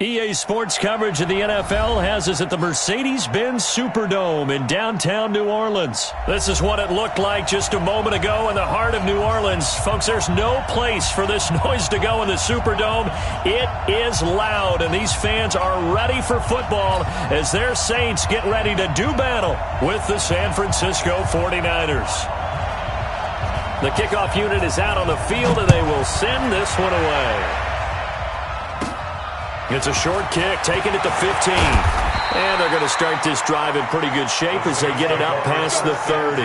EA Sports coverage of the NFL has us at the Mercedes-Benz Superdome in downtown New Orleans. This is what it looked like just a moment ago in the heart of New Orleans. Folks, there's no place for this noise to go in the Superdome. It is loud, and these fans are ready for football as their Saints get ready to do battle with the San Francisco 49ers. The kickoff unit is out on the field, and they will send this one away. It's a short kick, taken at the 15. And they're going to start this drive in pretty good shape as they get it up past the 30.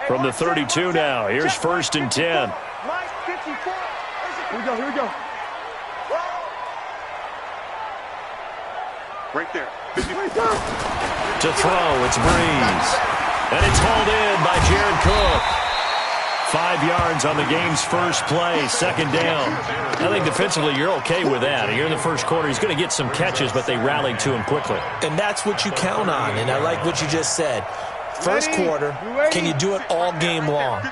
From the 32 now, here's 1st and 10. Here we go, here we go. Right there. To throw, it's Breeze. And it's hauled in by Jared Cook. 5 yards on the game's first play, 2nd down. I think defensively you're okay with that. Here in the first quarter, he's going to get some catches, but they rallied to him quickly. And that's what you count on, and I like what you just said. First quarter, can you do it all game long?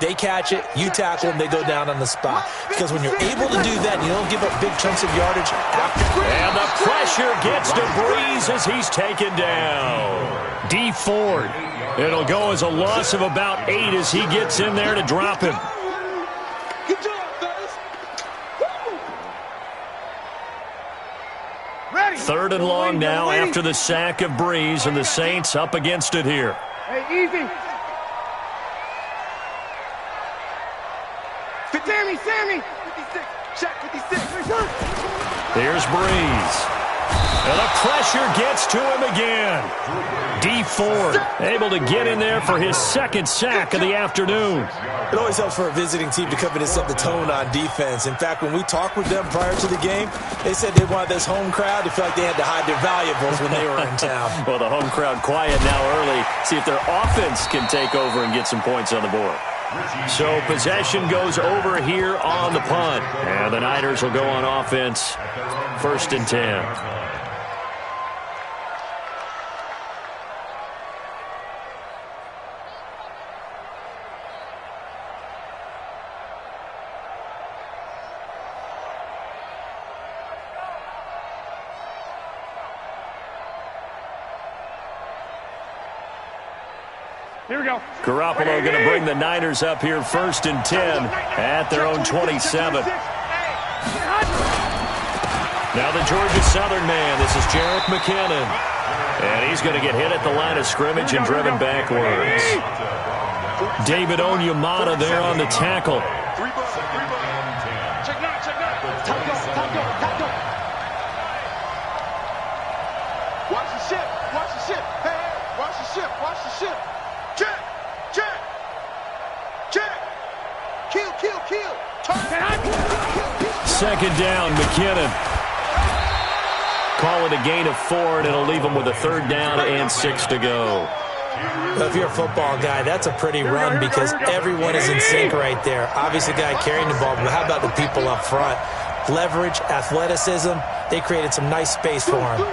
They catch it, you tackle them, they go down on the spot. Because when you're able to do that, you don't give up big chunks of yardage after. And the pressure gets to Breeze as he's taken down. D Ford. It'll go as a loss of about 8 as he gets in there to drop him. Good job, guys. Ready. 3rd and long now after the sack of Breeze, and the Saints up against it here. Hey, easy. Sammy. 56. Check 56. Here's Breeze. And the pressure gets to him again. D Ford able to get in there for his 2nd sack of the afternoon. It always helps for a visiting team to come in and set the tone on defense. In fact, when we talked with them prior to the game, they said they wanted this home crowd to feel like they had to hide their valuables when they were in town. Well, the home crowd quiet now early. See if their offense can take over and get some points on the board. So possession goes over here on the punt. And the Niners will go on offense. 1st and 10. Here we go. Garoppolo going to bring the Niners up here 1st and 10 at their own 27. Now the Georgia Southern man. This is Jerick McKinnon. And he's going to get hit at the line of scrimmage and driven backwards. David Onyemata there on the tackle. Check nine. Top go. Watch the ship. Hey, watch the ship. Check. Kill. Turn. 2nd down, McKinnon. Call it a gain of 4, and it'll leave him with a 3rd down and 6 to go. If you're a football guy, that's a pretty run because everyone is in sync right there. Obviously, the guy carrying the ball, but how about the people up front? Leverage, athleticism, they created some nice space for him.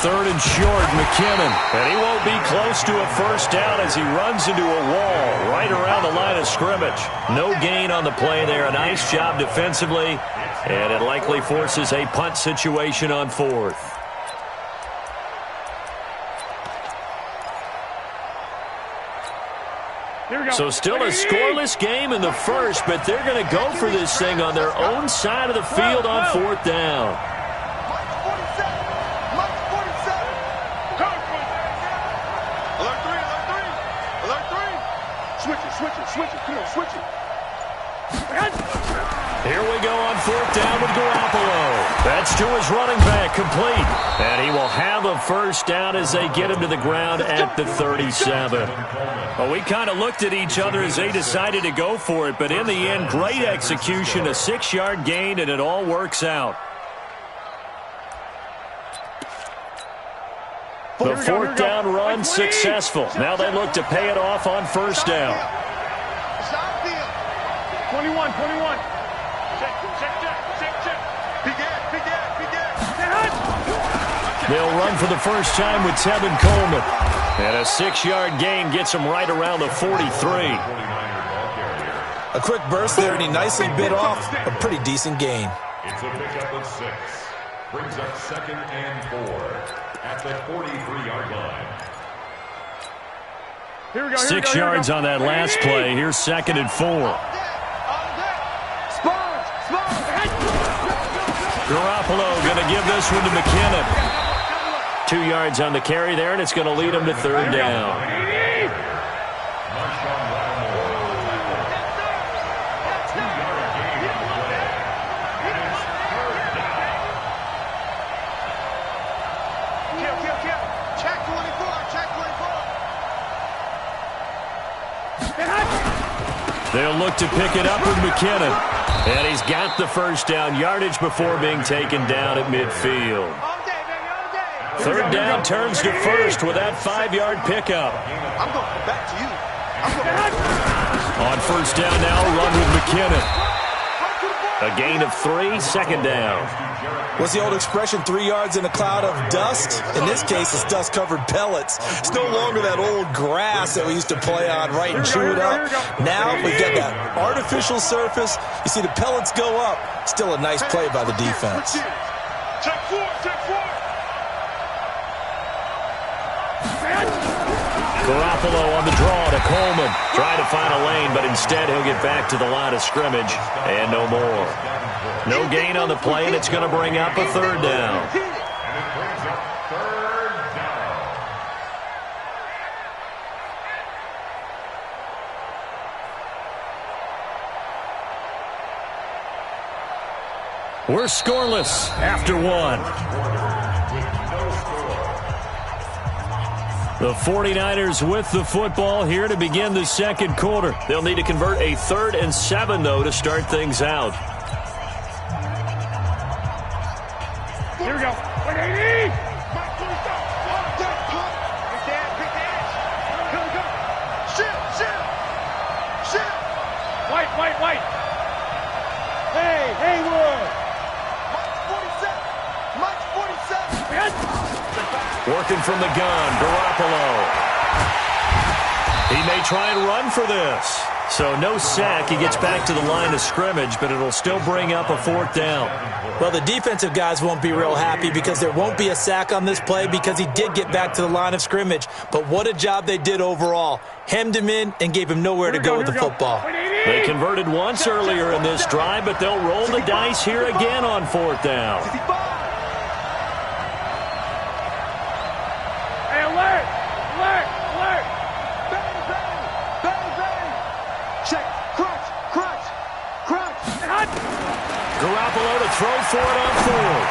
Third and short, McKinnon. And he won't be close to a 1st down as he runs into a wall right around the line of scrimmage. No gain on the play there. A nice job defensively. And it likely forces a punt situation on 4th. So still a scoreless game in the first, but they're going to go for this thing on their own side of the field on 4th down. Switch it. Here we go on 4th down with Garoppolo. That's to his running back, complete. And he will have a 1st down as they get him to the ground at the 37. Well, we kind of looked at each other as they decided to go for it, but in the end, great execution, a 6-yard gain, and it all works out. The fourth down run successful. Now they look to pay it off on first down. 21. They'll run for the first time with Tevin Coleman. And a 6-yard gain gets him right around the 43. A quick burst there, and he nicely bit off a pretty decent gain. It's a pickup of 6. Brings up 2nd and 4 at the 43-yard line. Here we go. 6 yards on that last play. Here's 2nd and 4. Garoppolo going to give this one to McKinnon. 2 yards on the carry there, and it's going to lead him to third down. They'll look to pick it up with McKinnon. And he's got the first down yardage before being taken down at midfield. Third down turns to first with that 5-yard pickup. I'm going back to you. On first down now, run with McKinnon. A gain of 3, 2nd down. What's the old expression, 3 yards in a cloud of dust? In this case, it's dust-covered pellets. It's no longer that old grass that we used to play on, right, and chew it up. Now we've got that artificial surface. You see the pellets go up. Still a nice play by the defense. Check 4. Garoppolo on the draw to Coleman. Trying to find a lane, but instead he'll get back to the line of scrimmage and no more. No gain on the play, and it's going to bring up a third down. And it brings up 3rd down. We're scoreless after 1. The 49ers with the football here to begin the second quarter. They'll need to convert a 3rd and 7, though, to start things out. Here we go. 180. White. Hey, Haywood. Mike 47. Working from the gun, Garoppolo. He may try and run for this. So no sack. He gets back to the line of scrimmage, but it'll still bring up a 4th down. Well, the defensive guys won't be real happy because there won't be a sack on this play because he did get back to the line of scrimmage. But what a job they did overall. Hemmed him in and gave him nowhere to go with the football. They converted once earlier in this drive, but they'll roll the dice here again on 4th down. Hey, alert. Bang. Check. Crunch. Garoppolo to throw for it on 4th.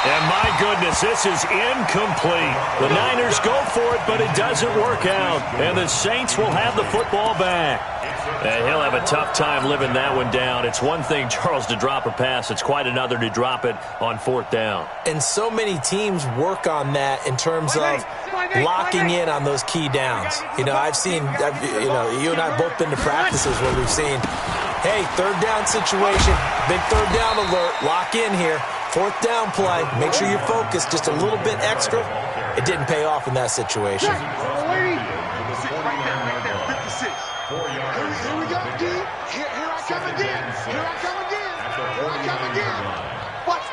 And my goodness, this is incomplete. The Niners go for it, but it doesn't work out. And the Saints will have the football back. And he'll have a tough time living that one down. It's one thing, Charles, to drop a pass. It's quite another to drop it on 4th down. And so many teams work on that in terms of locking in on those key downs. You know, you and I have both been to practices where we've seen, hey, 3rd down situation, big 3rd down alert, lock in here. 4th down play, make sure you're focused just a little bit extra. It didn't pay off in that situation. Here we go, D. Here I come again. Watch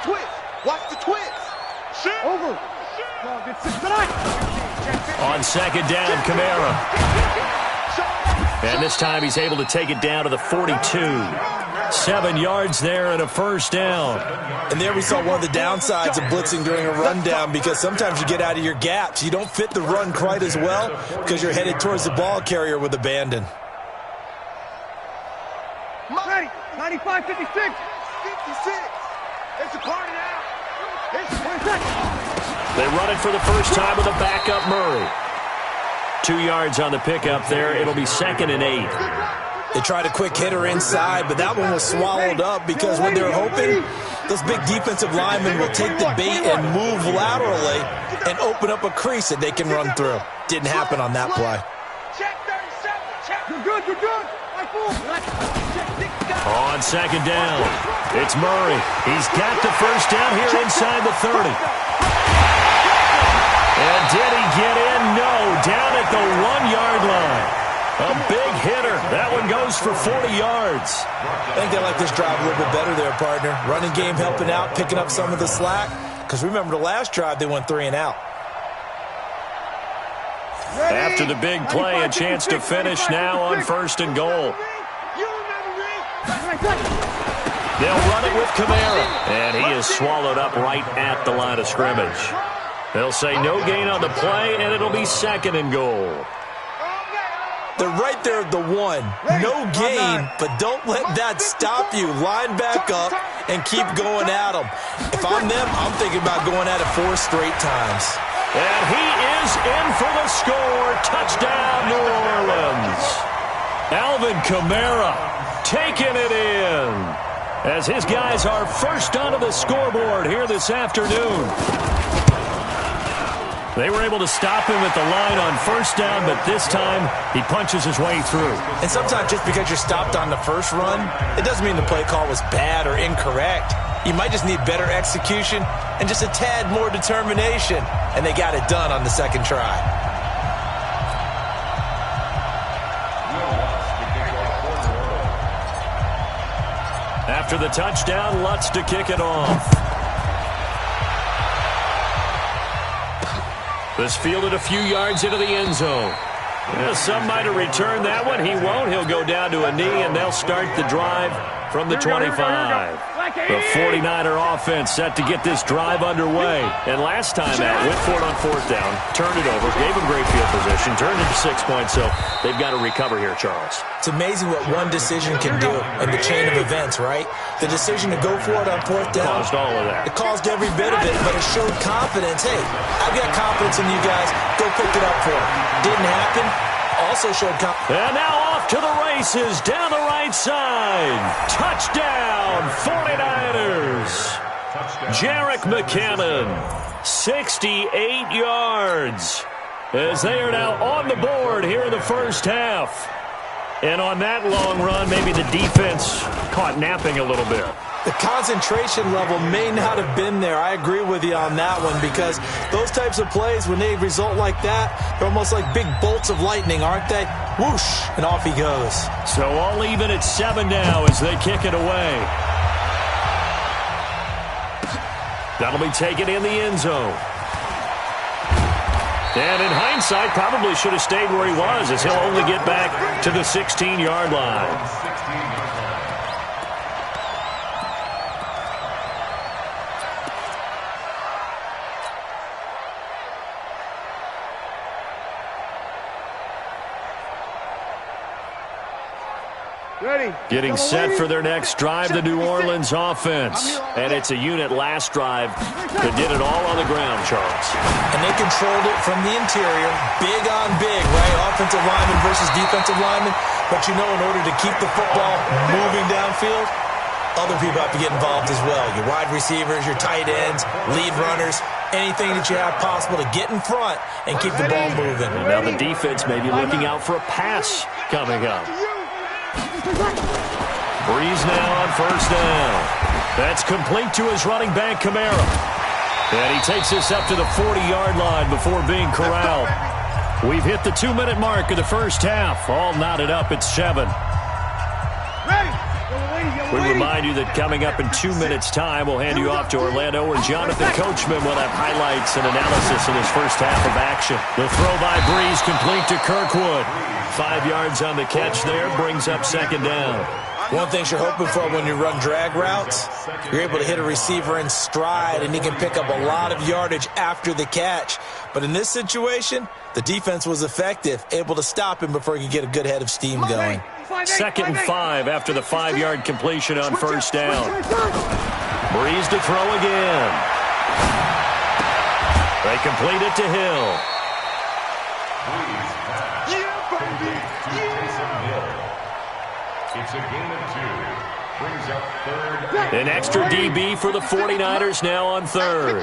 the twist. Over. On 2nd down, Kamara. And this time he's able to take it down to the 42. 7 yards there and a 1st down. And there we saw one of the downsides of blitzing during a rundown because sometimes you get out of your gaps. You don't fit the run quite as well because you're headed towards the ball carrier with abandon. 95, 56. It's a party now. They run it for the first time with a backup Murray. 2 yards on the pickup there. It'll be 2nd and 8. They tried a quick hitter inside, but that one was swallowed up because what they're hoping Those big defensive linemen will take the bait and move laterally and open up a crease that they can run through. Didn't happen on that play. You're good, you're good. On second down, it's Murray. He's got the first down here inside the 30. And did he get in? No, down at the 1-yard line. A big hitter. That one goes for 40 yards. I think they like this drive a little bit better there, partner. Running game helping out, picking up some of the slack. Because remember the last drive, they went 3 and out. After the big play, a chance to finish now on 1st and goal. They'll run it with Kamara. And he is swallowed up right at the line of scrimmage. They'll say no gain on the play, and it'll be 2nd and goal. They're right there at the 1. No gain, but don't let that stop you. Line back up and keep going at them. If I'm them, I'm thinking about going at it 4 straight times. And he is in for the score. Touchdown, New Orleans. Alvin Kamara taking it in as his guys are first onto the scoreboard here this afternoon. They were able to stop him at the line on 1st down, but this time he punches his way through. And sometimes just because you're stopped on the first run, it doesn't mean the play call was bad or incorrect. You might just need better execution and just a tad more determination. And they got it done on the 2nd try. After the touchdown, Lutz to kick it off. This fielded a few yards into the end zone. Yeah, some might have returned that one. He won't. He'll go down to a knee, and they'll start the drive from the 25. The 49er offense set to get this drive underway. And last time out, went for it on 4th down, turned it over, gave him great field position, turned it to 6 points, so they've got to recover here, Charles. It's amazing what one decision can do in the chain of events, right? The decision to go for it on 4th down. Caused all of that. It caused every bit of it, but it showed confidence. Hey, I've got confidence in you guys. Go pick it up for it. Didn't happen. Also showed confidence. And now off to the races down the right side. Touchdown, 49ers. Jerick McKinnon, 68 yards. As they are now on the board here in the first half. And on that long run, maybe the defense caught napping a little bit. The concentration level may not have been there. I agree with you on that one because those types of plays, when they result like that, they're almost like big bolts of lightning, aren't they? Whoosh, and off he goes. So all even at 7 now as they kick it away. That'll be taken in the end zone. And in hindsight, probably should have stayed where he was as he'll only get back to the 16-yard line. Getting set for their next drive, the New Orleans offense. And it's a unit last drive that did it all on the ground, Charles. And they controlled it from the interior, big on big, right? Offensive lineman versus defensive lineman. But you know, in order to keep the football moving downfield, other people have to get involved as well. Your wide receivers, your tight ends, lead runners, anything that you have possible to get in front and keep the ball moving. And now the defense may be looking out for a pass coming up. Breeze now on 1st down. That's complete to his running back, Kamara. And he takes this up to the 40-yard line before being corralled. We've hit the 2-minute mark of the first half. All knotted up at 7. We remind you that coming up in 2 minutes' time, we'll hand you off to Orlando, where Jonathan Coachman will have highlights and analysis in his first half of action. The throw by Breeze complete to Kirkwood. 5 yards on the catch there, brings up 2nd down. One thing you're hoping for when you run drag routes, you're able to hit a receiver in stride, and he can pick up a lot of yardage after the catch. But in this situation, the defense was effective, able to stop him before he could get a good head of steam going. 2nd and 5 after the 5-yard completion on 1st down. Breeze to throw again. They complete it to Hill. It's a gain of 2. Brings up third. An extra DB for the 49ers now on third.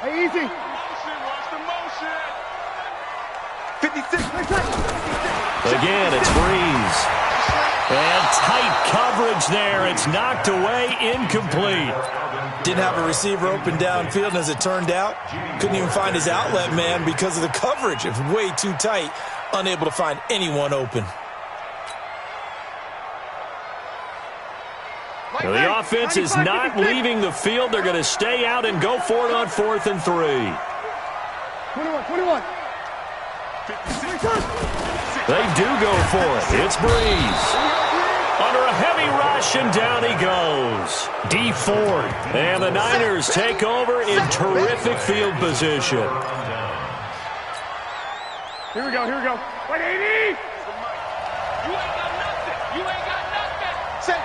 Hey, easy. Watch the motion. 56. Again, it's Breeze. And tight coverage there. It's knocked away, incomplete. Didn't have a receiver open downfield, and as it turned out, couldn't even find his outlet man because of the coverage. It was way too tight, unable to find anyone open. Well, the offense is not leaving the field. They're going to stay out and go for it on 4th and 3. 21. They do go for it. It's Breeze. Under a heavy rush, and down he goes. D Ford. And the Niners take over in terrific field position. Here we go. 180. You ain't got nothing. Say.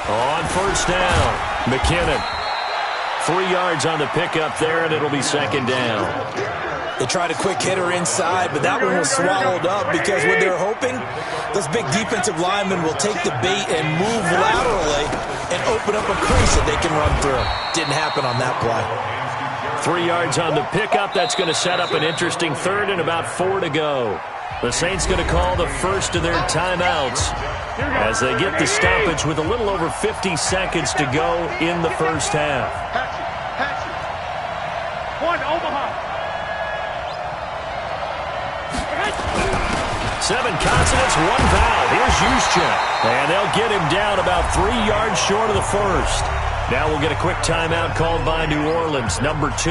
On first down, McKinnon. 3 yards on the pickup there, and it'll be second down. They tried a quick hitter inside, but that one was swallowed up because what they're hoping, those big defensive linemen will take the bait and move laterally and open up a crease that they can run through. Didn't happen on that play. 3 yards on the pickup. That's going to set up an interesting third and about 4 to go. The Saints going to call the first of their timeouts as they get the stoppage with a little over 50 seconds to go in the first half. Hatchet. One, Omaha. 7 consonants, 1 vowel. Here's Juszczyk. And they'll get him down about 3 yards short of the first. Now we'll get a quick timeout called by New Orleans, number 2.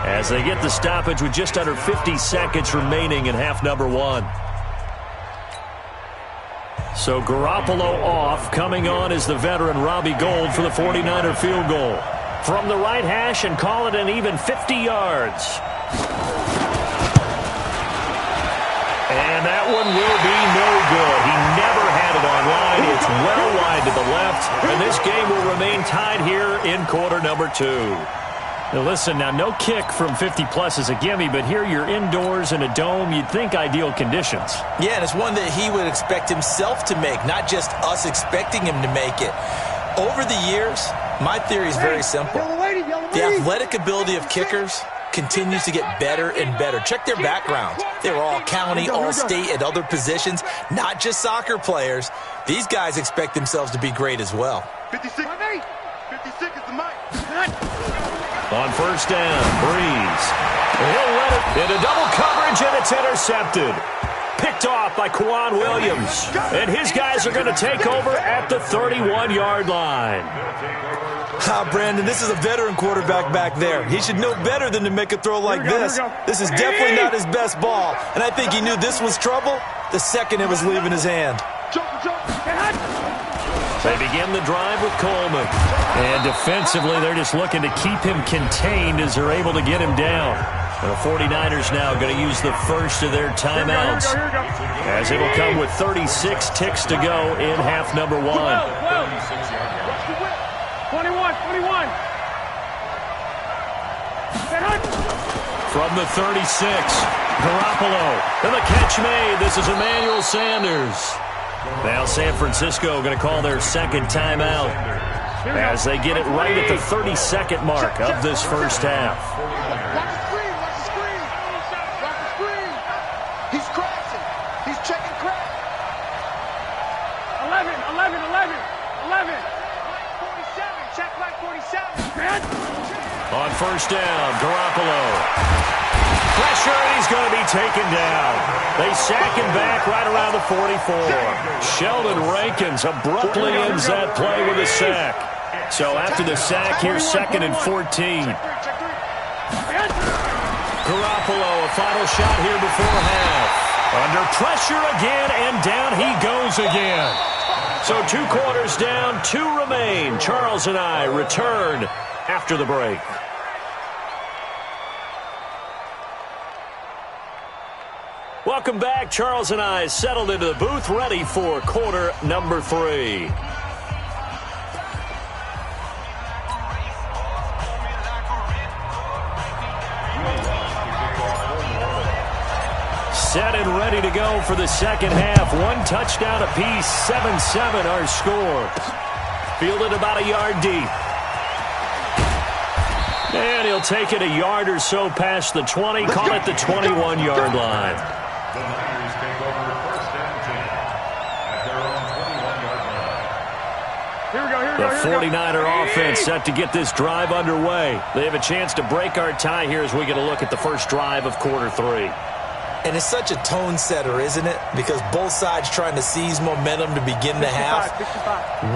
As they get the stoppage with just under 50 seconds remaining in half number 1. So Garoppolo off. Coming on is the veteran Robbie Gould for the 49er field goal. From the right hash and call it an even 50 yards. And that one will be no good. He never had it on line. It's well wide to the left. And this game will remain tied here in quarter number 2. Now listen, no kick from 50-plus is a gimme, but here you're indoors in a dome. You'd think ideal conditions. Yeah, and it's one that he would expect himself to make, not just us expecting him to make it. Over the years, my theory is very simple. The athletic ability of kickers continues to get better and better. Check their backgrounds. They were all county, all state, at other positions, not just soccer players. These guys expect themselves to be great as well. 56 is the mic. On first down, Breeze. He'll let it into double coverage, and it's intercepted. Picked off by Kwan Williams. And his guys are going to take over at the 31-yard line. Brandon, this is a veteran quarterback back there. He should know better than to make a throw like this. This is definitely not his best ball. And I think he knew this was trouble the second it was leaving his hand. They begin the drive with Coleman. And defensively, they're just looking to keep him contained as they're able to get him down. The 49ers now going to use the first of their timeouts as it'll come with 36 ticks to go in half number 1. 21. From the 36, Garoppolo. And the catch made. This is Emmanuel Sanders. Now San Francisco going to call their second timeout as they get it right at the 32nd mark of this first half. Watch the screen. He's crashing. He's checking crack. 11. 47. Check like 47. On first down, Garoppolo. Pressure, and he's going to be taken down. They sack him back right around the 44. Sheldon Rankins abruptly ends that play with a sack. So after the sack, here's 2nd and 14. Garoppolo, a final shot here before half. Under pressure again, and down he goes again. So 2 quarters down, 2 remain. Charles and I return after the break. Welcome back. Charles and I settled into the booth, ready for quarter number 3. set and ready to go for the second half. One touchdown apiece, 7-7 our score. Fielded about a yard deep. And he'll take it a yard or so past the 20, call it the 21-yard line. The Niners take over first and 10 at their own 21-yard line. The 49er offense set to get this drive underway. They have a chance to break our tie here as we get a look at the first drive of quarter 3. And it's such a tone setter, isn't it? Because both sides trying to seize momentum to begin the half.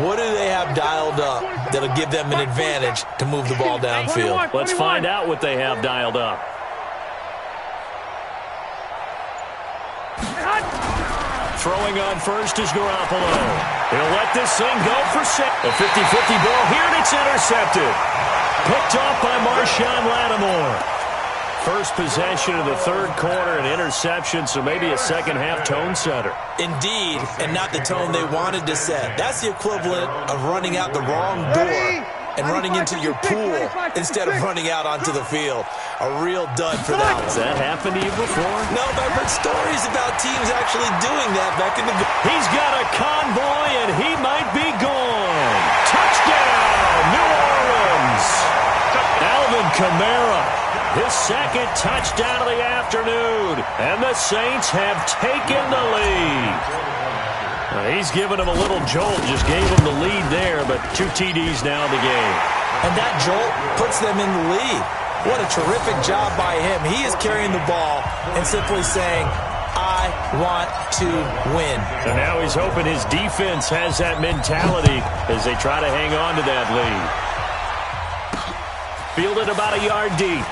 What do they have dialed up that'll give them an advantage to move the ball downfield? Let's find out what they have dialed up. Throwing on first is Garoppolo. He'll let this thing go for 6. A 50-50 ball here, and it's intercepted. Picked off by Marshawn Lattimore. First possession of the third quarter, an interception, so maybe a second-half tone setter. Indeed, and not the tone they wanted to set. That's the equivalent of running out the wrong door and running into your pool instead of running out onto the field. A real dud for that one. Has that happened to you before? No, but I've heard stories about teams actually doing that back in the... He's got a convoy, and he might be gone. Touchdown, New Orleans. Alvin Kamara. His second touchdown of the afternoon, and the Saints have taken the lead. He's given him a little jolt, just gave him the lead there, but 2 TDs now in the game. And that jolt puts them in the lead. What a terrific job by him. He is carrying the ball and simply saying, I want to win. And now he's hoping his defense has that mentality as they try to hang on to that lead. Fielded about a yard deep.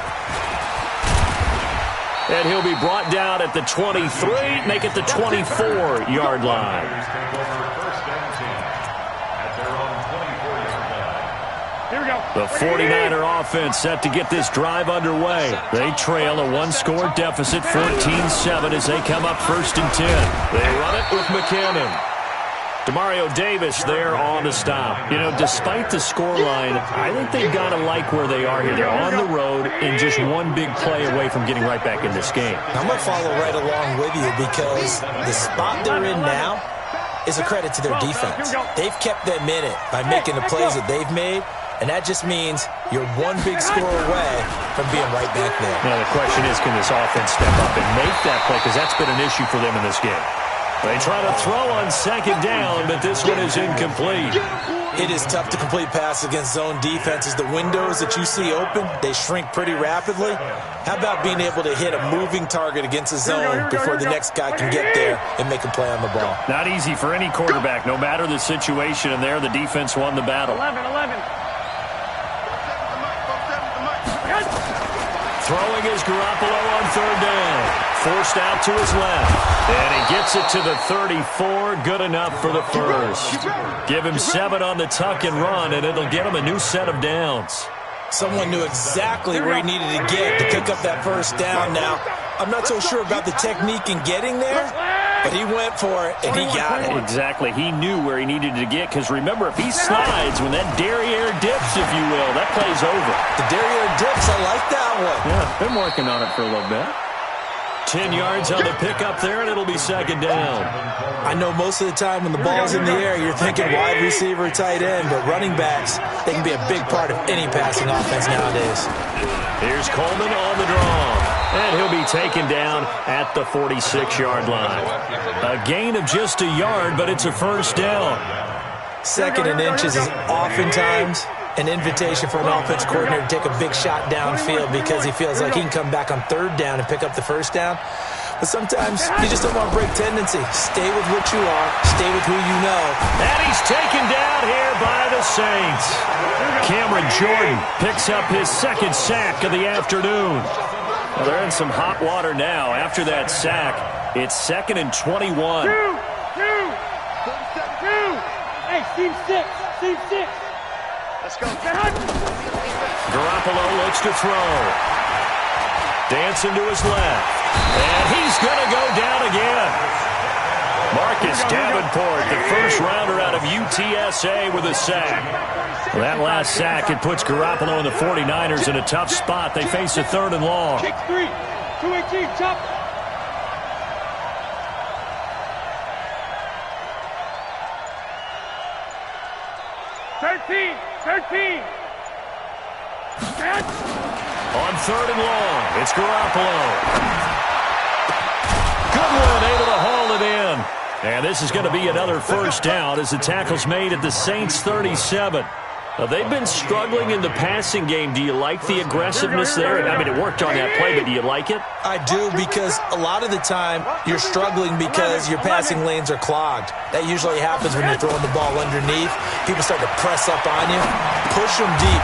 And he'll be brought down at the 23, make it the 24-yard line. The 49er offense set to get this drive underway. They trail a one-score deficit, 14-7, as they come up first and 10. They run it with McKinnon. Demario Davis there on the stop. You know, despite the scoreline, I think they've got to like where they are here. They're on the road and just one big play away from getting right back in this game. I'm going to follow right along with you because the spot they're in now is a credit to their defense. They've kept them in it by making the plays that they've made, and that just means you're one big score away from being right back there. Now, the question is, can this offense step up and make that play? Because that's been an issue for them in this game. They try to throw on second down, but this one is incomplete. It is tough to complete passes against zone defenses. The windows that you see open, they shrink pretty rapidly. How about being able to hit a moving target against a zone before the next guy can get there and make a play on the ball? Not easy for any quarterback, no matter the situation, and there the defense won the battle. 11. Throwing is Garoppolo on third down. Forced out to his left. And he gets it to the 34. Good enough for the first. Give him 7 on the tuck and run, and it'll get him a new set of downs. Someone knew exactly where he needed to get to pick up that first down. Now, I'm not so sure about the technique in getting there, but he went for it, and he got it. Exactly. He knew where he needed to get, because remember, if he slides, when that derriere dips, if you will, that play's over. The derriere dips, I like that one. Yeah, been working on it for a little bit. 10 yards on the pickup there, and it'll be second down. I know most of the time when the ball's in the air, you're thinking wide receiver, tight end, but running backs, they can be a big part of any passing offense nowadays. Here's Coleman on the draw, and he'll be taken down at the 46-yard line. A gain of just a yard, but it's a first down. Second and inches is oftentimes an invitation for an offense coordinator to take a big shot downfield because he feels like he can come back on third down and pick up the first down. But sometimes you just don't want to break tendency. Stay with what you are. Stay with who you know. And he's taken down here by the Saints. Cameron Jordan picks up his second sack of the afternoon. Well, they're in some hot water now. After that sack, it's 2nd and 21. Hey, team 6. Let's go. Garoppolo looks to throw. Dancing to his left. And he's going to go down again. Marcus Davenport, the first rounder out of UTSA with a sack. Well, that last sack, it puts Garoppolo and the 49ers in a tough spot. They face a 3rd and long. Kick 3. 2-18, chop. 13. On 3rd and long, it's Garoppolo. Goodwin able to haul it in. And this is going to be another first down as the tackle's made at the Saints' 37. Now, they've been struggling in the passing game. Do you like the aggressiveness there? I mean, it worked on that play, but do you like it? I do, because a lot of the time you're struggling because your passing lanes are clogged. That usually happens when you're throwing the ball underneath. People start to press up on you. Push them deep.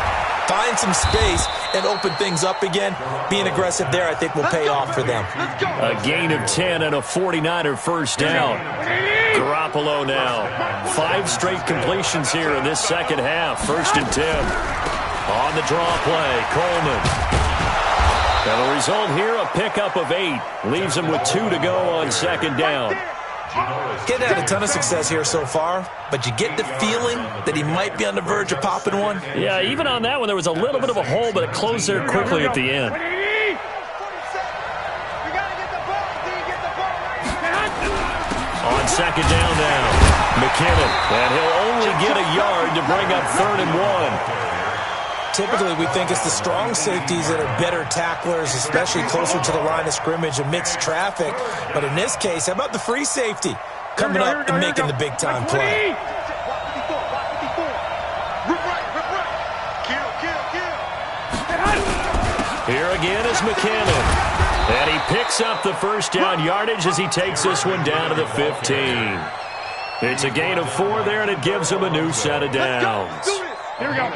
Find some space and open things up again. Being aggressive there, I think, will pay off for them. A gain of 10 and a 49er first down. Garoppolo now. 5 straight completions here in this second half. 1st and 10. On the draw play, Coleman. And the result here, a pickup of 8. Leaves him with 2 to go on 2nd down. Getting had a ton of success here so far, but you get the feeling that he might be on the verge of popping one. Yeah, even on that one, there was a little bit of a hole, but it closed there quickly at the end. On 2nd down now, McKinnon, and he'll only get a yard to bring up 3rd and 1. Typically, we think it's the strong safeties that are better tacklers, especially closer to the line of scrimmage amidst traffic. But in this case, how about the free safety coming up and making the big-time play? Here again is McKinnon. And he picks up the first down yardage as he takes this one down to the 15. It's a gain of 4 there, and it gives him a new set of downs. Here we go.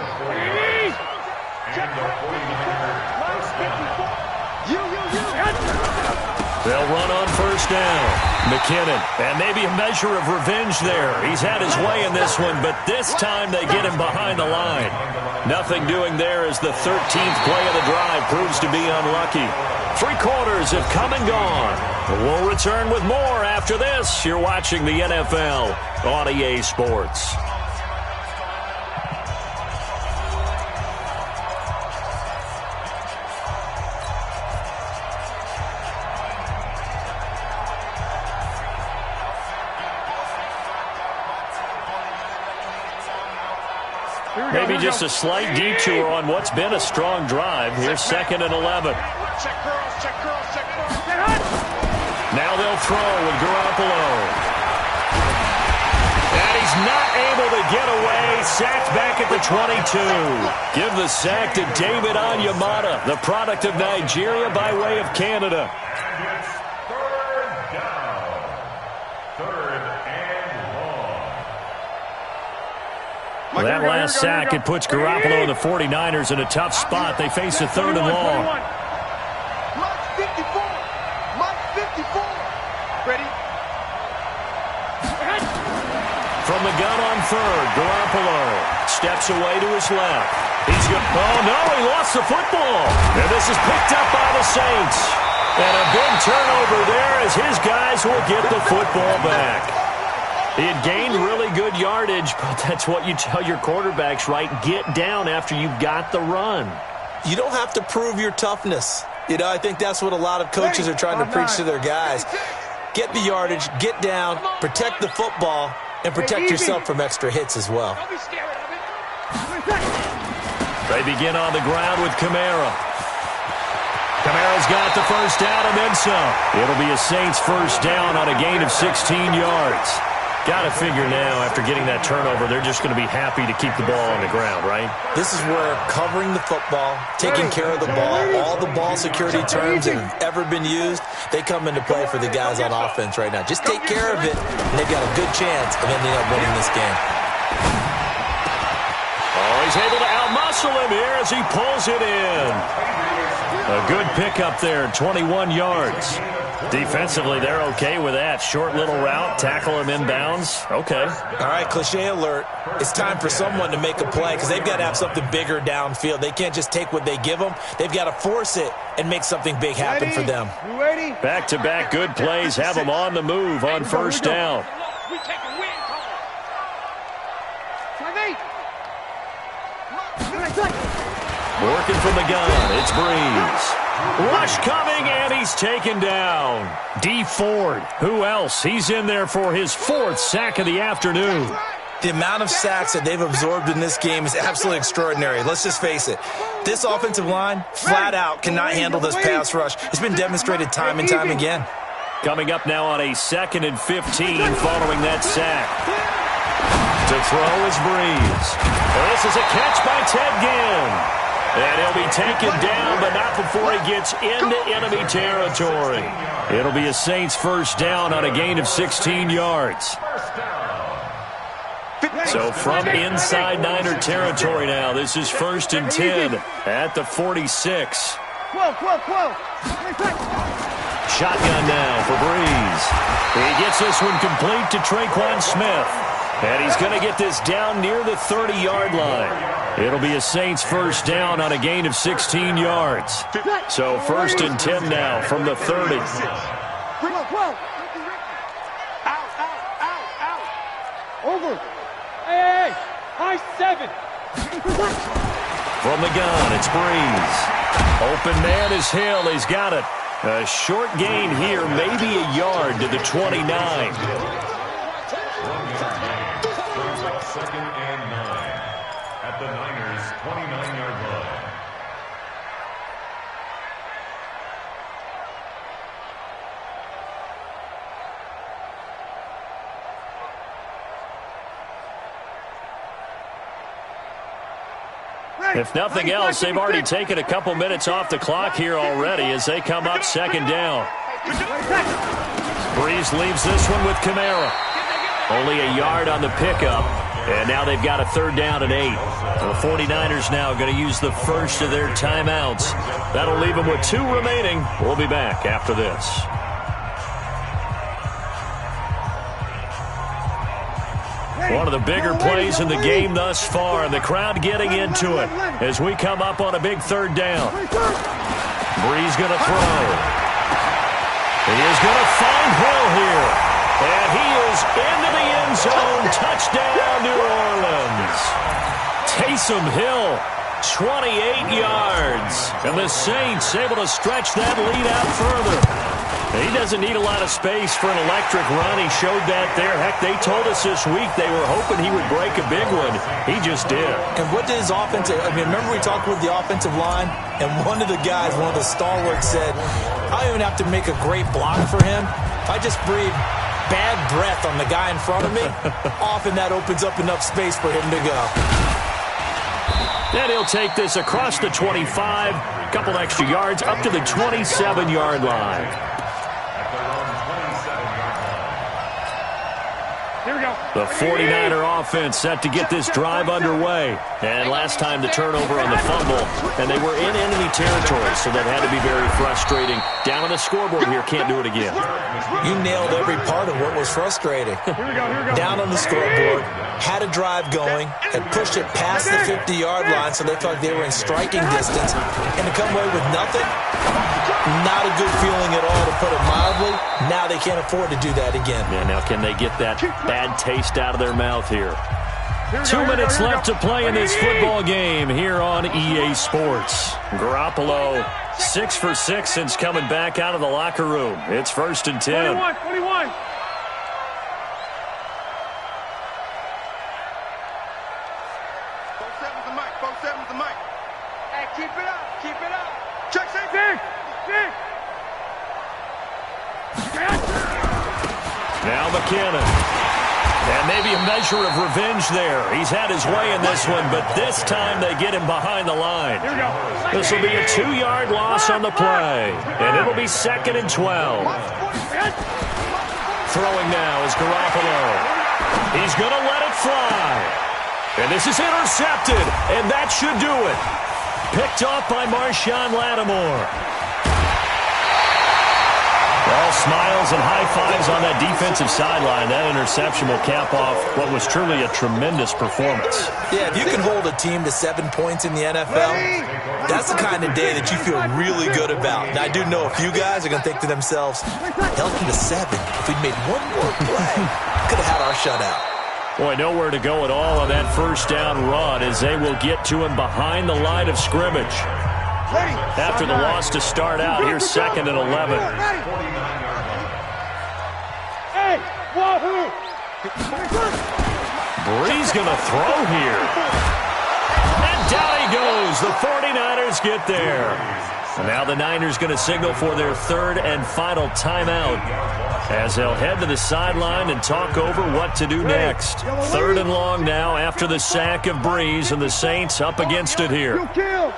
They'll run on first down. McKinnon, and maybe a measure of revenge there. He's had his way in this one, but this time they get him behind the line. Nothing doing there as the 13th play of the drive proves to be unlucky. 3 quarters have come and gone. We'll return with more after this. You're watching the NFL on EA Sports. Maybe just a slight detour on what's been a strong drive. Here's 2nd and 11. Now they'll throw with Garoppolo. And he's not able to get away. Sacked back at the 22. Give the sack to David Onyemata, the product of Nigeria by way of Canada. Well, that last sack, it puts Garoppolo and the 49ers in a tough spot. They face a 3rd and long. Mike 54. Mike 54. Ready? From the gun on 3rd, Garoppolo steps away to his left. He's good. Oh, no, he lost the football. And this is picked up by the Saints. And a big turnover there as his guys will get the football back. He had gained really good yardage, but that's what you tell your quarterbacks, right? Get down after you've got the run. You don't have to prove your toughness. You know, I think that's what a lot of coaches are trying to preach to their guys. Get the yardage, get down, protect the football, and protect yourself from extra hits as well. They begin on the ground with Kamara. Kamara's got the first down and then some. It'll be a Saints first down on a gain of 16 yards. Got to figure now, after getting that turnover, they're just going to be happy to keep the ball on the ground, right? This is where covering the football, taking care of the ball, all the ball security terms that have ever been used, they come into play for the guys on offense right now. Just take care of it, and they've got a good chance of ending up winning this game. Oh, he's able to outmuscle him here as he pulls it in. A good pickup there, 21 yards. Defensively, they're okay with that. Short little route, tackle him inbounds. Okay. All right, cliche alert. It's time for someone to make a play because they've got to have something bigger downfield. They can't just take what they give them. They've got to force it and make something big happen for them. Back-to-back good plays have them on the move on first down. Working from the gun, it's Breeze. Rush coming, and he's taken down. D. Ford, who else? He's in there for his 4th sack of the afternoon. The amount of sacks that they've absorbed in this game is absolutely extraordinary. Let's just face it. This offensive line, flat out, cannot handle this pass rush. It's been demonstrated time and time again. Coming up now on a 2nd and 15 following that sack. To throw is Breeze. This is a catch by Ted Ginn. And he'll be taken down, but not before he gets into enemy territory. It'll be a Saints first down on a gain of 16 yards. So from inside Niner territory now, this is 1st and 10 at the 46. Shotgun now for Breeze. He gets this one complete to Traquan Smith. And he's going to get this down near the 30-yard line. It'll be a Saints first down on a gain of 16 yards. So 1st and 10 now from the 30. Over. Hey, high 7. From the gun, it's Breeze. Open man is Hill. He's got it. A short gain here, maybe a yard to the 29. 2nd and 9 at the Niners' 29-yard line. If nothing else, they've already taken a couple minutes off the clock here already as they come up 2nd down. Breeze leaves this one with Kamara. Only a yard on the pickup, and now they've got a 3rd down and 8. The 49ers now going to use the first of their timeouts. That'll leave them with 2 remaining. We'll be back after this. One of the bigger plays in the game thus far, and the crowd getting into it as we come up on a big 3rd down. Breeze going to throw. He is going to find Hill here. And he is into the end zone. Touchdown, New Orleans. Taysom Hill, 28 yards. And the Saints able to stretch that lead out further. He doesn't need a lot of space for an electric run. He showed that there. Heck, they told us this week they were hoping he would break a big one. He just did. And what did his offensive, remember we talked with the offensive line, and one of the guys, one of the stalwarts said, I don't even have to make a great block for him. If I just breathe bad breath on the guy in front of me, often that opens up enough space for him to go. Then he'll take this across the 25, a couple extra yards, up to the 27-yard line. Here we go. The 49er offense set to get this drive underway. And last time the turnover on the fumble, and they were in enemy territory, so that had to be very frustrating. Down on the scoreboard here, can't do it again. You nailed every part of what was frustrating. Down on the scoreboard, had a drive going, had pushed it past the 50-yard line, so they felt like they were in striking distance, and to come away with nothing, not a good feeling at all, to put it mildly. Now they can't afford to do that again. Yeah, now can they get that bad taste out of their mouth here? 2 minutes left to play in this football game here on EA Sports. Garoppolo, 6 for 6 since coming back out of the locker room. It's 1st and 10. 21. Hey, keep it up. Keep it up. Check, check. Now McKinnon. And maybe a measure of revenge there. He's had his way in this one, but this time they get him behind the line. This will be a 2-yard loss on the play, and it'll be 2nd and 12. Throwing now is Garoppolo. He's going to let it fly. And this is intercepted, and that should do it. Picked off by Marshawn Lattimore. All smiles and high fives on that defensive sideline. That interception will cap off what was truly a tremendous performance. Yeah, if you can hold a team to 7 points in the NFL, that's the kind of day that you feel really good about. Now, I do know a few guys are going to think to themselves, held them to 7. If we'd made one more play, could have had our shutout. Boy, nowhere to go at all on that first down run as they will get to him behind the line of scrimmage. After the loss to start out, here's 2nd and 11. Hey, wahoo! Brees going to throw here. And down he goes. The 49ers get there. And now the Niners going to signal for their third and final timeout as they'll head to the sideline and talk over what to do next. Third and long now after the sack of Brees, and the Saints up against it here. Slam,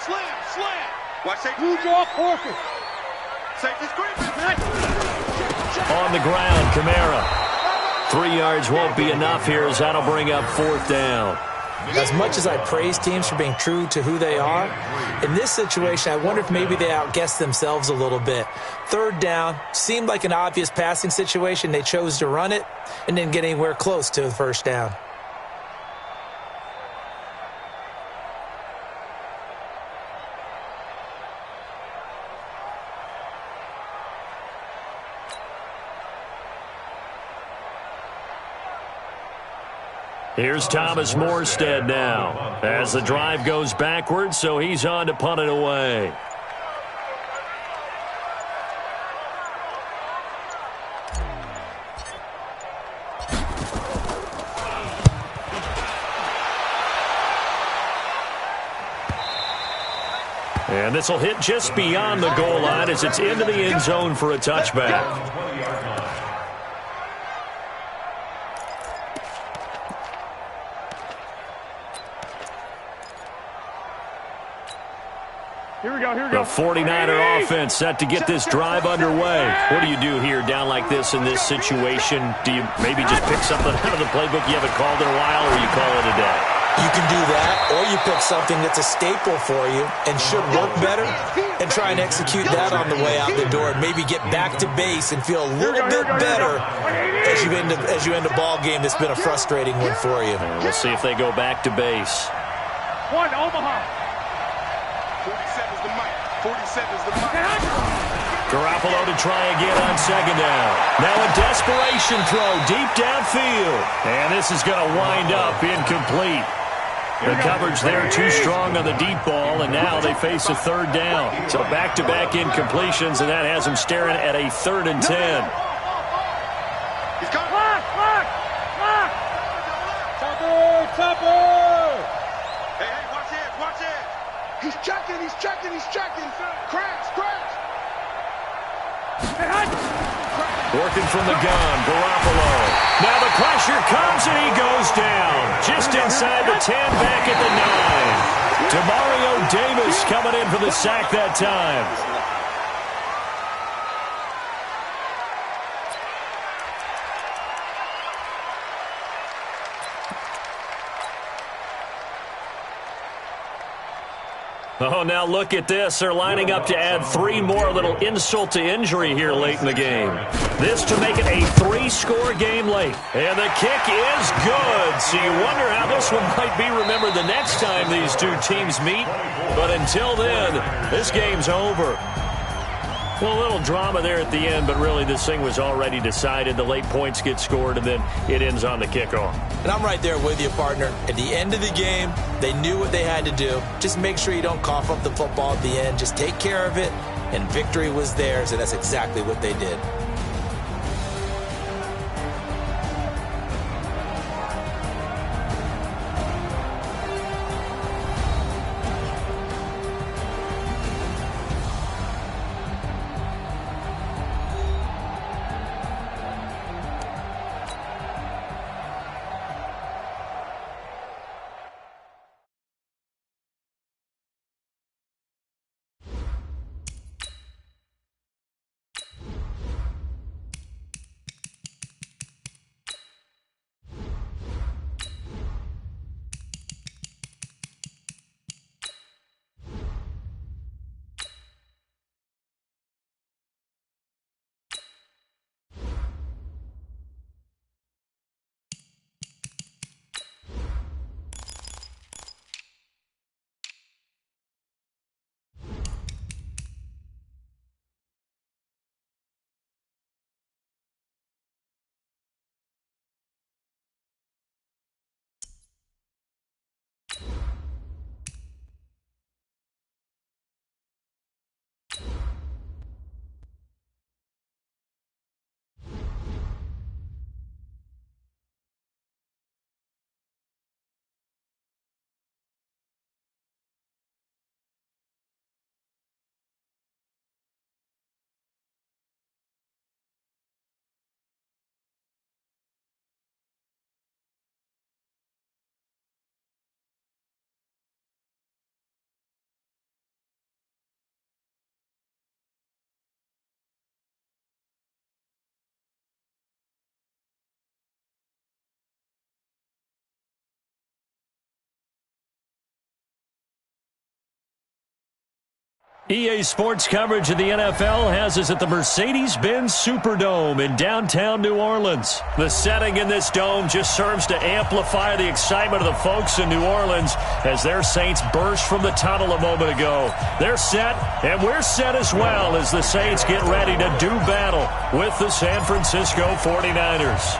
slam, slam. Watch safety. Move off horses. Safety screen. On the ground, Kamara. 3 yards won't be enough here as that'll bring up fourth down. As much as I praise teams for being true to who they are, in this situation, I wonder if maybe they outguessed themselves a little bit. Third down seemed like an obvious passing situation. They chose to run it and didn't get anywhere close to the first down. Here's Thomas Morstead now as the drive goes backwards, so he's on to punt it away. And this will hit just beyond the goal line as it's into the end zone for a touchback. The 49er offense set to get this drive underway. What do you do here down like this in this situation? Do you maybe just pick something out of the playbook you haven't called in a while, or you call it a day? You can do that, or you pick something that's a staple for you and should work better and try and execute that on the way out the door and maybe get back to base and feel a little bit better as you end a ball game that's been a frustrating one for you. And we'll see if they go back to base. One, Omaha. 47's the mic. 47's the mic. Garoppolo to try again on second down. Now a desperation throw deep downfield. And this is going to wind up incomplete. The coverage there too strong on the deep ball, and now they face a third down. So back-to-back incompletions, and that has them staring at a 3rd and 10. He's got lock. Topper. Hey, watch it. He's checking. Crash. Working from the gun, Garoppolo. Now the pressure comes and he goes down. Just inside the 10, back at the 9. Demario Davis coming in for the sack that time. Oh, now look at this. They're lining up to add 3 more, little insult to injury here late in the game. This to make it a 3-score game late. And the kick is good. So you wonder how this one might be remembered the next time these two teams meet. But until then, this game's over. Well, a little drama there at the end, but really this thing was already decided. The late points get scored, and then it ends on the kickoff. And I'm right there with you, partner. At the end of the game, they knew what they had to do. Just make sure you don't cough up the football at the end. Just take care of it, and victory was theirs, and that's exactly what they did. EA Sports coverage of the NFL has us at the Mercedes-Benz Superdome in downtown New Orleans. The setting in this dome just serves to amplify the excitement of the folks in New Orleans as their Saints burst from the tunnel a moment ago. They're set, and we're set as well as the Saints get ready to do battle with the San Francisco 49ers.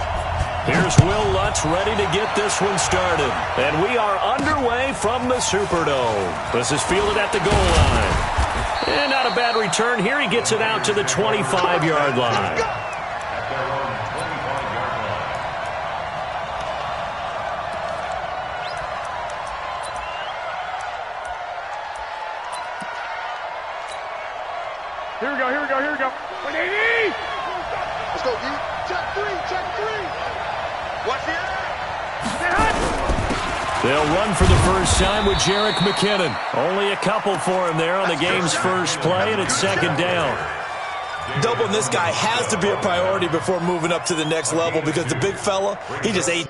Here's Will Lutz ready to get this one started. And we are underway from the Superdome. This is fielded at the goal line. And not a bad return here. He gets it out to the 25-yard line. Here we go, here we go, here we go. 180! Let's go, D. Check three, check three. Watch the eye. They'll run for the first time with Jerick McKinnon. Only a couple for him there on the game's first play, and it's second down. Doubling this guy has to be a priority before moving up to the next level because the big fella, he just ate.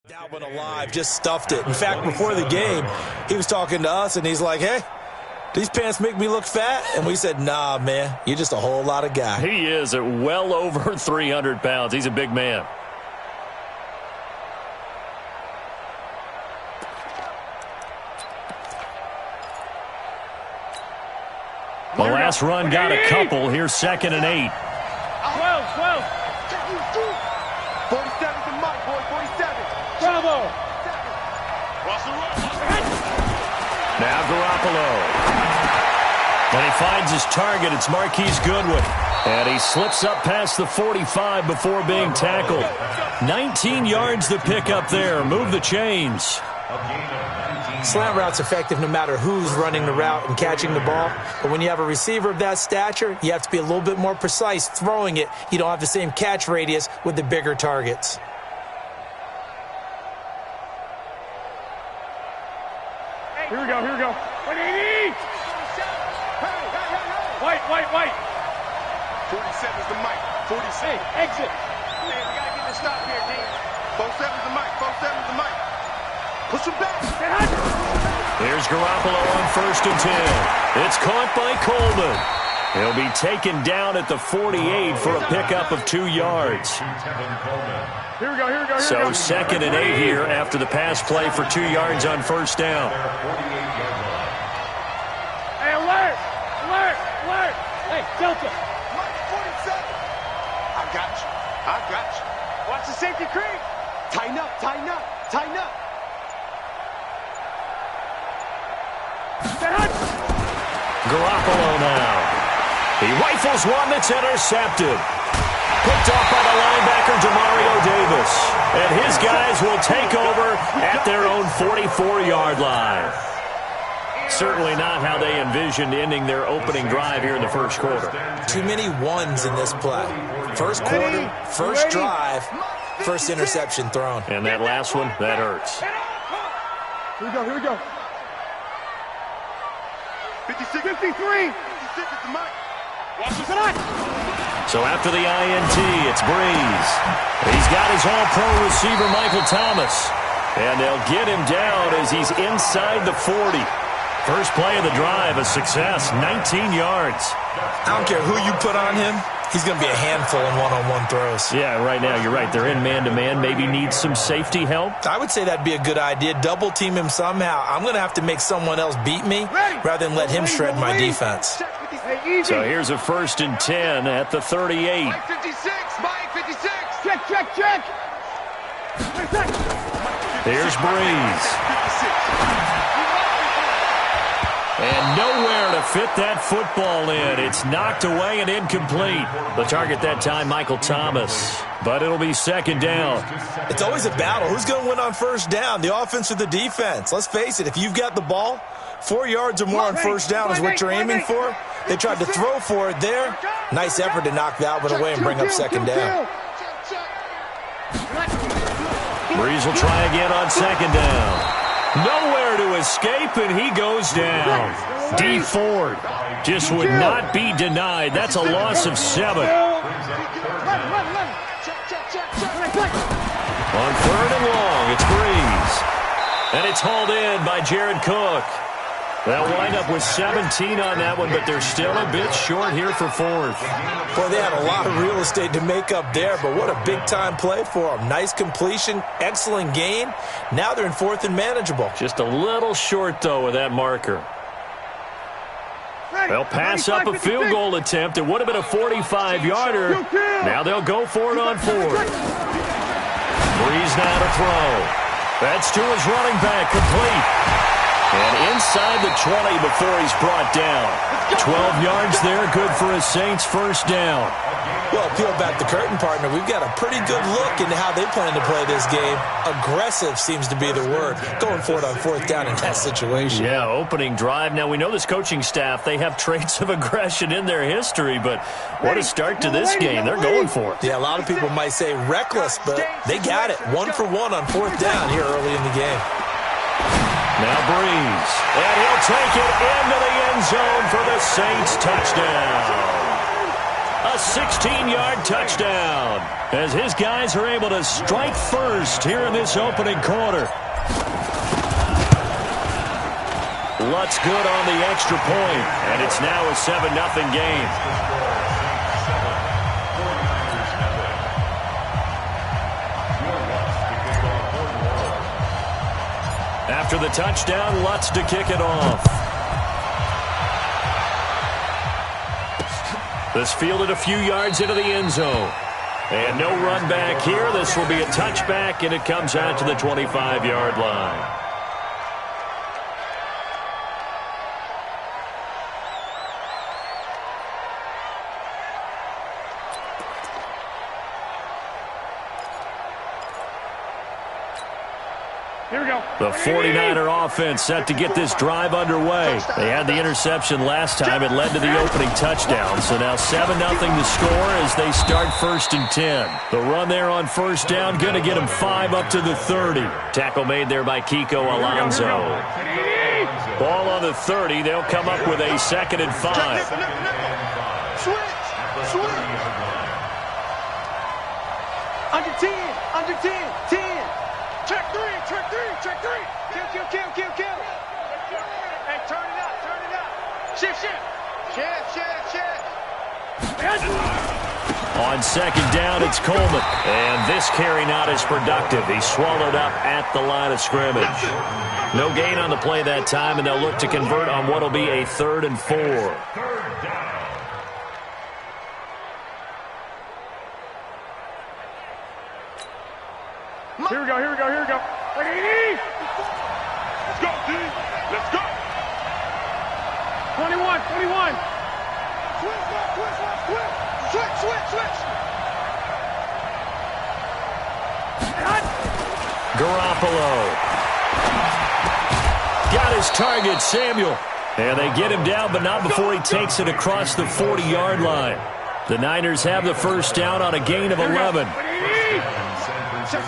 Dalvin alive, just stuffed it. In fact, before the game, he was talking to us, and he's like, hey, these pants make me look fat? And we said, nah, man, you're just a whole lot of guy. He is at well over 300 pounds. He's a big man. The last run got a couple. Here's 2nd and 8. 12. 47's the mic, boy, 47. Bravo. Now Garoppolo. And he finds his target. It's Marquise Goodwin. And he slips up past the 45 before being tackled. 19 yards to pick up there. Move the chains. Slant route's effective no matter who's running the route and catching the ball. But when you have a receiver of that stature, you have to be a little bit more precise throwing it. You don't have the same catch radius with the bigger targets. Here we go, here we go. 180! White. 47's the mic. 46. Hey, exit. Man, we gotta get this stop here, D. 47's the mic. 47's the mic. Push him back. Here's Garoppolo on 1st and 10. It's caught by Coleman. He'll be taken down at the 48 for a pickup of 2 yards. Here we go. So 2nd and 8 here after the pass play for 2 yards on 1st down. Hey, alert! Hey, Delta. 47. I got you. Watch the safety creep. Tighten up. Garoppolo now. He rifles one that's intercepted. Picked off by the linebacker, Demario Davis. And his guys will take over at their own 44-yard line. Certainly not how they envisioned ending their opening drive here in the first quarter. Too many ones in this play. First quarter, first drive, first interception thrown. And that last one, that hurts. Here we go. 56, 53. 56 is the mic. Watch the shot. So after the INT, it's Breeze. He's got his all-pro receiver, Michael Thomas. And they'll get him down as he's inside the 40. First play of the drive, a success, 19 yards. I don't care who you put on him. He's going to be a handful in one-on-one throws. Yeah, right now, you're right. They're in man-to-man. Maybe needs some safety help. I would say that'd be a good idea. Double team him somehow. I'm going to have to make someone else beat me rather than let him shred my defense. So here's a 1st and 10 at the 38. Mike 56. Check. Here's Breeze. And nowhere to fit that football in. It's knocked away and incomplete. The target that time, Michael Thomas. But it'll be 2nd down. It's always a battle. Who's going to win on 1st down, the offense or the defense? Let's face it, if you've got the ball, 4 yards or more on 1st down is what you're aiming for. They tried to throw for it there. Nice effort to knock that one away and bring up 2nd down. Breeze will try again on second down. Nowhere to escape, and he goes down. D Ford just would not be denied. That's a loss of 7. On third and long, it's Breeze. And it's hauled in by Jared Cook. They'll wind up with 17 on that one, but they're still a bit short here for fourth. Boy, they had a lot of real estate to make up there, but what a big-time play for them. Nice completion, excellent gain. Now they're in fourth and manageable. Just a little short, though, with that marker. They'll pass up a field goal attempt. It would have been a 45-yarder. Now they'll go for it on fourth. Breeze now to throw. That's to his running back, complete. And inside the 20 before he's brought down. 12 yards there, good for a Saints first down. Well, peel back the curtain, partner. We've got a pretty good look into how they plan to play this game. Aggressive seems to be the word. Going for it on fourth down in that situation. Yeah, opening drive. Now, we know this coaching staff, they have traits of aggression in their history, but what a start to this game. They're going for it. Yeah, a lot of people might say reckless, but they got it. 1 for 1 on fourth down here early in the game. Now Breeze, and he'll take it into the end zone for the Saints touchdown. A 16-yard touchdown as his guys are able to strike first here in this opening quarter. Lutz good on the extra point, and it's now a 7-0 game. After the touchdown, Lutz to kick it off. This fielded a few yards into the end zone. And no run back here. This will be a touchback, and it comes out to the 25-yard line. Here we go. The 49er offense set to get this drive underway. They had the interception last time. It led to the opening touchdown. So now 7-0 to score as they start first and 10. The run there on first down going to get them 5 up to the 30. Tackle made there by Kiko Alonso. Ball on the 30. They'll come up with a 2nd and 5. Switch. Under 10. 10. Check three. Kill. Hey, turn it up. Shift. On second down, it's Coleman. And this carry not as productive. He's swallowed up at the line of scrimmage. No gain on the play that time, and they'll look to convert on what will be a 3rd and 4. Here we go. Let's go, D. Let's go. 21. Switch. Garoppolo. Got his target, Samuel. And they get him down, but not before he takes it across the 40-yard line. The Niners have the first down on a gain of 11. Check.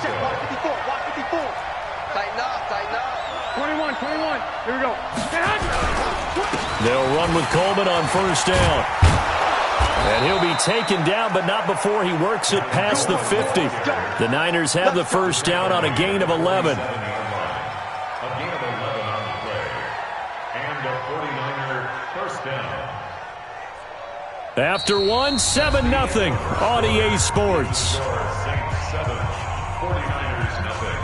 Walk 54. Tighten up. 21. Here we go. They'll run with Coleman on first down. And he'll be taken down, but not before he works it past the 50. The Niners have the first down on a gain of 11. A gain of 11 on the play. And a 49er first down. After 7-0 on EA Sports. Saints 7, 49ers nothing.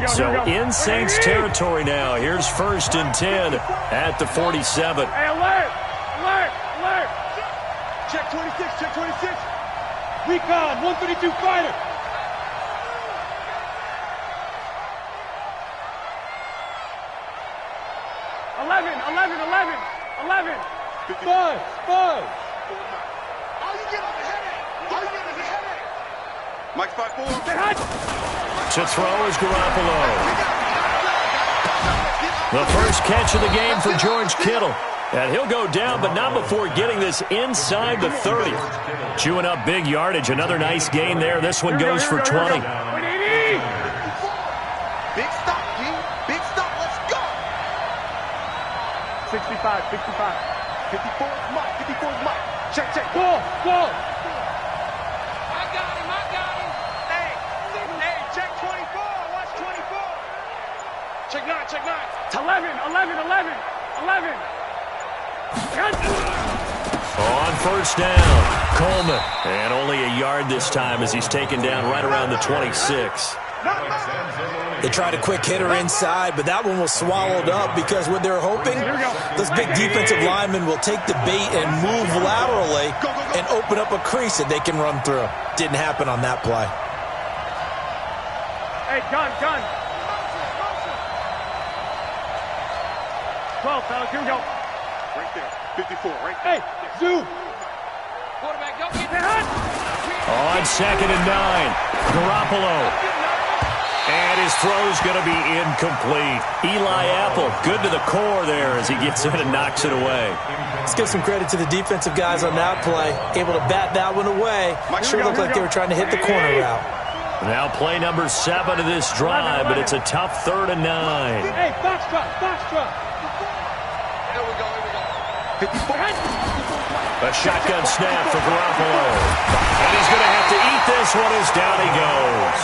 So in Saints territory now. Here's first and 10 at the 47. Hey, alert! Check 26. Recon, 132 fighter. Eleven. Buzz. How you get on the headache? Mike spot 4. To throw is Garoppolo. The first catch of the game for George Kittle. And he'll go down, but not before getting this inside the 30. Chewing up big yardage. Another nice gain there. This one goes for 20. Big stop, G. Big stop. Let's go. 65, 65. 54 is Mike. 54 is Mike. Check, check. Ball. I got him. Hey, check 24. Watch 24. Check 9, check 9. It's 11. On first down, Coleman. And only a yard this time as he's taken down right around the 26. They tried a quick hitter inside, but that one was swallowed up because what they're hoping, those big defensive linemen will take the bait and move laterally and open up a crease that they can run through. Didn't happen on that play. Hey, gun. 12, fellas, here we go. Right there, 54, right there. Hey, zoom. Quarterback, go get that. On 2nd and 9, Garoppolo. And his throw's going to be incomplete. Eli Apple, good to the core there as he gets in and knocks it away. Let's give some credit to the defensive guys on that play. Able to bat that one away. Sure looked like they were trying to hit the corner route. Now play number 7 of this drive, but it's a tough 3rd and 9. Hey, box truck. Here we go. 54. A shotgun snap for Garoppolo. And he's going to have to eat this one as down he goes.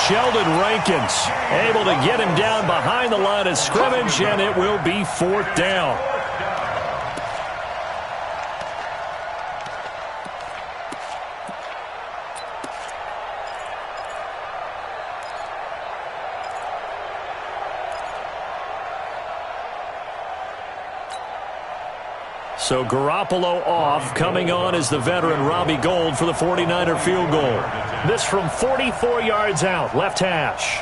Sheldon Rankins able to get him down behind the line of scrimmage, and it will be 4th down. So Garoppolo off. Coming on is the veteran Robbie Gould for the 49er field goal. This from 44 yards out, left hash.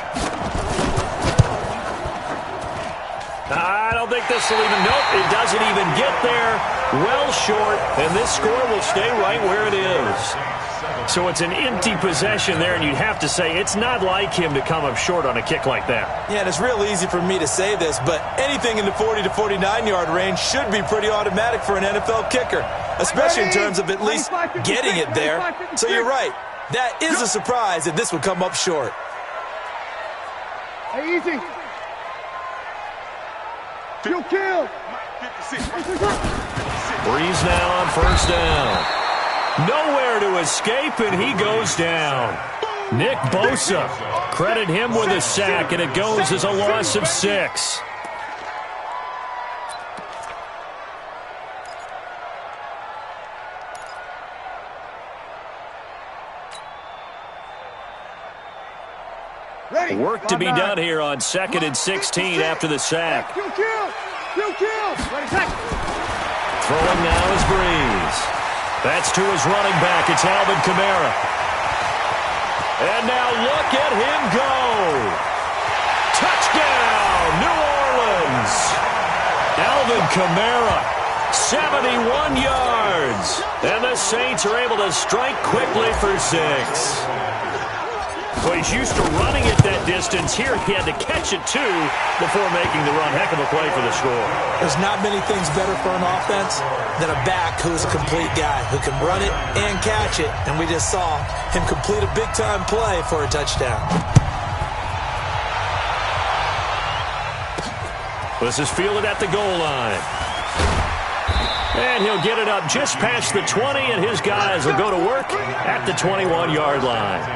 I don't think this will even, nope, it doesn't even get there. Well short, and this score will stay right where it is. So it's an empty possession there, and you'd have to say it's not like him to come up short on a kick like that. Yeah, and it's real easy for me to say this, but anything in the 40 to 49-yard range should be pretty automatic for an NFL kicker, especially in terms of at least getting it there. So you're right. That is a surprise that this would come up short. Hey, easy. Kill. Breeze now on first down. Nowhere to escape, and he goes down. Nick Bosa, credit him with a sack, and it goes as a loss of 6. Work to be done here on 2nd and 16 after the sack. Kill. Throwing now is Breeze. That's to his running back. It's Alvin Kamara. And now look at him go. Touchdown, New Orleans. Alvin Kamara, 71 yards. And the Saints are able to strike quickly for 6. Well, he's used to running it that distance. Here he had to catch it, too, before making the run. Heck of a play for the score. There's not many things better for an offense than a back who is a complete guy, who can run it and catch it. And we just saw him complete a big-time play for a touchdown. This is fielded at the goal line. And he'll get it up just past the 20, and his guys will go to work at the 21-yard line.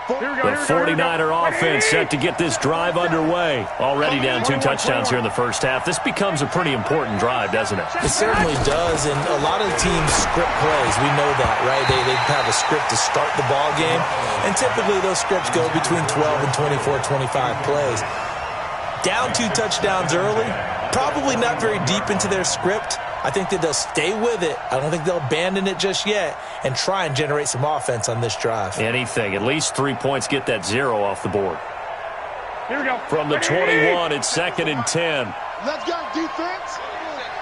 The 49er offense set to get this drive underway. Already down 2 touchdowns here in the first half. This becomes a pretty important drive, doesn't it? It certainly does, and a lot of teams script plays. We know that, right? They have a script to start the ball game, and typically those scripts go between 12 and 24, 25 plays. Down 2 touchdowns early, probably not very deep into their script. I think that they'll stay with it. I don't think they'll abandon it just yet and try and generate some offense on this drive. Anything. At least 3 points, get that 0 off the board. Here we go. From the 21, it's 2nd and 10. Let's go, defense.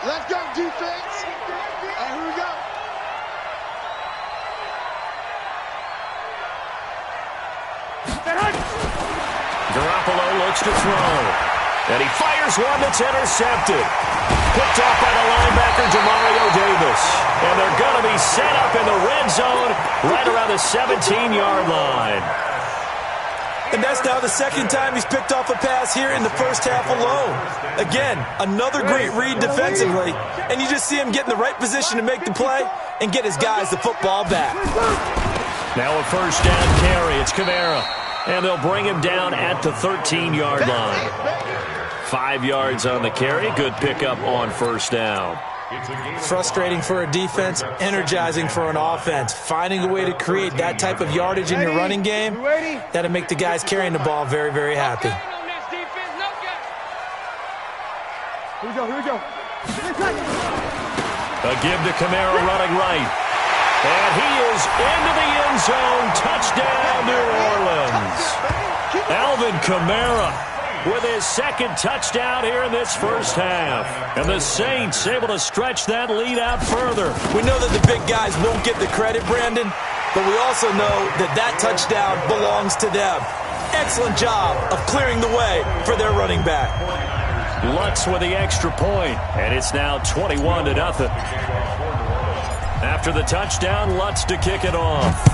And here we go. Garoppolo looks to throw. And he fires one that's intercepted. Picked off by the linebacker, Demario Davis. And they're going to be set up in the red zone right around the 17-yard line. And that's now the second time he's picked off a pass here in the first half alone. Again, another great read defensively. And you just see him get in the right position to make the play and get his guys the football back. Now a first down carry. It's Kamara. And they'll bring him down at the 13-yard line. 5 yards on the carry. Good pickup on first down. Frustrating for a defense, energizing for an offense. Finding a way to create that type of yardage in your running game, that'll make the guys carrying the ball very, very happy. Here we go. A give to Kamara running right. And he is into the end zone. Touchdown, New Orleans. Alvin Kamara with his second touchdown here in this first half. And the Saints able to stretch that lead out further. We know that the big guys won't get the credit, Brandon, but we also know that that touchdown belongs to them. Excellent job of clearing the way for their running back. Lutz with the extra point, and it's now 21-0. After the touchdown, Lutz to kick it off.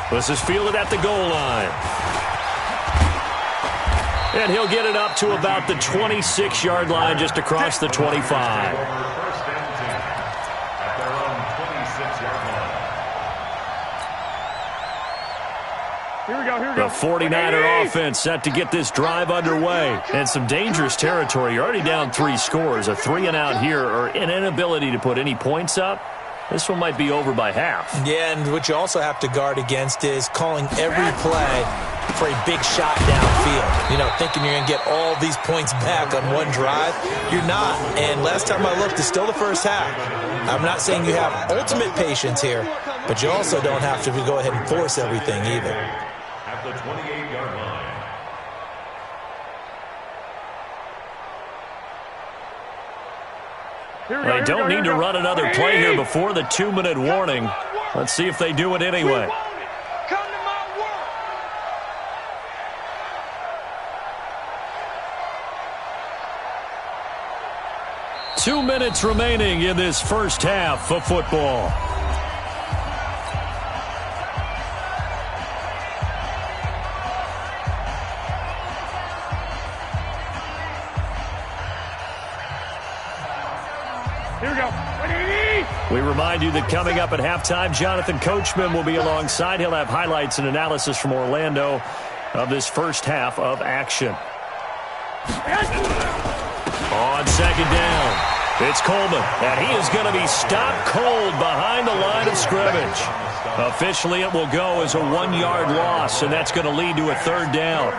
This is fielded at the goal line. And he'll get it up to about the 26-yard line, just across the 25. Here we go. The 49er offense set to get this drive underway. And some dangerous territory. You're already down 3 scores. A 3-and-out here, or an inability to put any points up. This one might be over by half. Yeah, and what you also have to guard against is calling every play for a big shot downfield. You know, thinking you're going to get all these points back on one drive. You're not. And last time I looked, it's still the first half. I'm not saying you have ultimate patience here, but you also don't have to go ahead and force everything either. At the 28-yard line. They don't need to run another play here before the 2-minute warning. Let's see if they do it anyway. Come to my work. 2 minutes remaining in this first half of football. Here we go. We remind you that coming up at halftime, Jonathan Coachman will be alongside. He'll have highlights and analysis from Orlando of this first half of action. On second down, it's Coleman, and he is going to be stopped cold behind the line of scrimmage. Officially, it will go as a 1-yard loss, and that's going to lead to a third down.